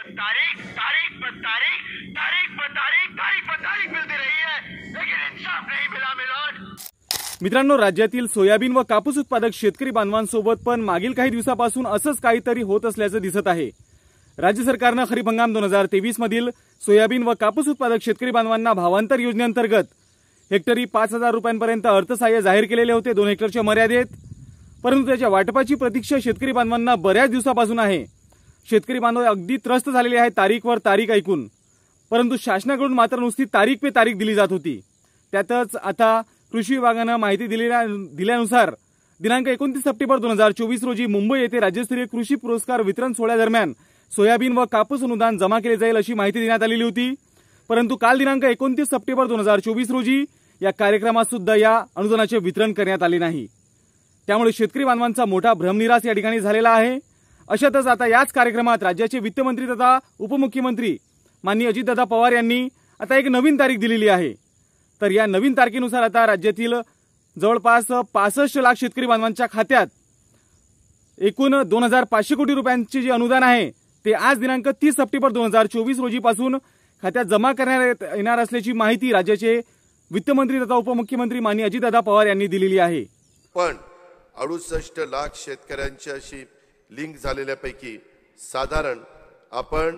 तारीख तारीख पर तारीख तारीख पर तारीख तारीख पर तारीख मिलती रही है, लेकिन इंसाफ नहीं मिला मिलोड। मित्रांनो, राज्यातील सोयाबीन व कापूस उत्पादक शेतकरी बांधवांसोबत पण मागील काही दिवसापासून असंच काहीतरी होत असल्याचं दिसत आहे। राज्य सरकारने खरीप हंगाम 2023 मधील सोयाबीन व कापूस उत्पादक शेतकरी बांधवांना भावांतर योजनेअंतर्गत हेक्टरी 5,000 रुपयांपर्यंत अर्थसहाय्य जाहीर केलेले होते 2 हेक्टरच्या मर्यादेत। परंतु त्याच्या वाटपाची प्रतीक्षा शेतकरी बांधवांना बऱ्याच दिवसापासून आहे। शेतकरी बांधव अगदी त्रस्त झालेले आहेत तारीखवर तारीख ऐकून, परंतु शासनाकडून मात्र नुसती तारीख पे तारीख दिली जात होती। त्यातच आता कृषी विभागाने माहिती दिल्यानुसार दिनांक 29 सप्टेंबर 2024 रोजी मुंबई येथे राज्यस्तरीय कृषी पुरस्कार वितरण सोहळ्यादरम्यान सोयाबीन व कापूस अनुदान जमा केले जाईल अशी माहिती देण्यात आलेली होती। परंतु काल दिनांक 29 सप्टेंबर 2024 रोजी या कार्यक्रमात सुद्धा या अनुदानाचे वितरण करण्यात आले नाही। त्यामुळे शेतकरी बांधवांचा मोठा भ्रमनिरास या ठिकाणी झालेला आहे। अशातच आता याच कार्यक्रमात राज्याचे वित्तमंत्री तथा उपमुख्यमंत्री माननीय अजितदादा पवार यांनी आता एक नवीन तारीख दिलेली आहे। तर या नवीन तारखेनुसार आता राज्यातील जवळपास 65 लाख शेतकरी बांधवांच्या खात्यात एकूण 2,500 कोटी रुपयांचे जे अनुदान आहे ते आज दिनांक 30 सप्टेंबर 2024 रोजी पासून खात्यात जमा करण्यात येणार असल्याची माहिती राज्याचे वित्तमंत्री तथा उपमुख्यमंत्री माननीय अजितदादा पवार यांनी दिलेली आहे। पण 68 लाख शेतकऱ्यांच्याशी लिंक झालेल्यापैकी साधारण आपण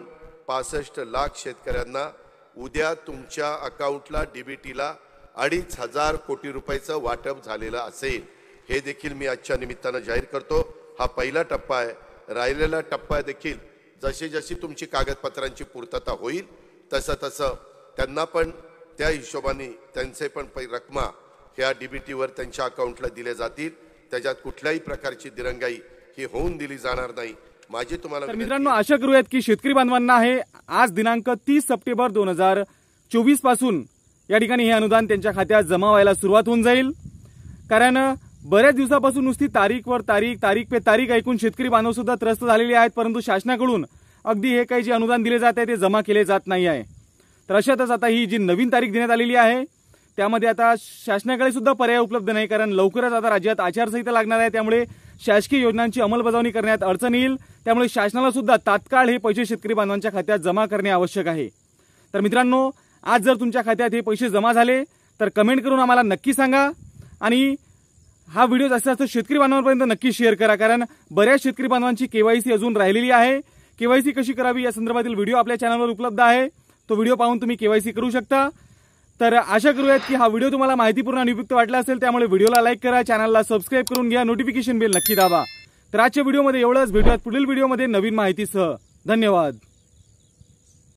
65 लाख शेतकऱ्यांना उद्या तुमच्या अकाउंटला डीबीटीला 2,500 कोटी रुपयाचं वाटप झालेलं असेल, हे देखील मी आजच्या निमित्तानं जाहीर करतो। हा पहिला टप्पा आहे। राहिलेला टप्पा देखील जशी जशी तुमची कागदपत्रांची पूर्तता होईल तसं त्यांना पण त्या हिशोबाने त्यांचे पण रकमा ह्या डीबीटीवर त्यांच्या अकाउंटला दिले जातील। त्याच्यात कुठल्याही प्रकारची दिरंगाई ही होऊन दिली जाणार नाही। माझी तुम्हाला मित्रांनो आशा करूयात की शेतकरी बांधवांना आहे आज दिनांक 30 सप्टेंबर 2024 पासून या ठिकाणी हे अनुदान त्यांच्या खात्यात जमा व्हायला सुरुवात होऊन जाईल। कारण बऱ्याच दिवसापासून नुसती तारीखवर तारीख तारीख पे तारीख ऐकून शेतकरी बांधव सुद्धा त्रस्त झालेले आहेत, परंतु शासनाकडून अगदी हे काही जे अनुदान दिले जात आहे ते जमा केले जात नाही आहे। तर अशातच आता ही जी नवीन तारीख देण्यात आलेली आहे त्यामध्ये आता शासनाकडे सुद्धा पर्याय उपलब्ध नाही, कारण लवकरच आता राज्यात आचारसंहिता लागणार आहे। त्यामुळे शासकीय योजनांची अंमलबजावणी करण्यात अडचण येईल। त्यामुळे शासनाला सुद्धा तात्काळ हे पैसे शेतकरी बांधवांच्या खात्यात जमा करणे आवश्यक आहे। तर मित्रांनो, आज जर तुमच्या खात्यात हे पैसे जमा झाले तर कमेंट करून आम्हाला नक्की सांगा आणि हा व्हिडिओ जास्तीत जास्त शेतकरी बांधवांपर्यंत नक्की शेअर करा, कारण बऱ्याच शेतकरी बांधवांची केवायसी अजून राहिलेली आहे। केवायसी कशी करावी या संदर्भातील व्हिडिओ आपल्या चॅनलवर उपलब्ध आहे, तो व्हिडिओ पाहून तुम्ही केवायसी करू शकता। तर आशा करूयात की हा व्हिडिओ तुम्हाला माहितीपूर्ण आणि उपयुक्त वाटला असेल, त्यामुळे व्हिडिओला लाईक करा, चॅनलला सबस्क्राइब करून घ्या, नोटिफिकेशन बेल नक्की दाबा। तर आजच्या व्हिडिओमध्ये एवढंच, भेटूयात पुढील व्हिडिओमध्ये नवीन माहितीसह। धन्यवाद।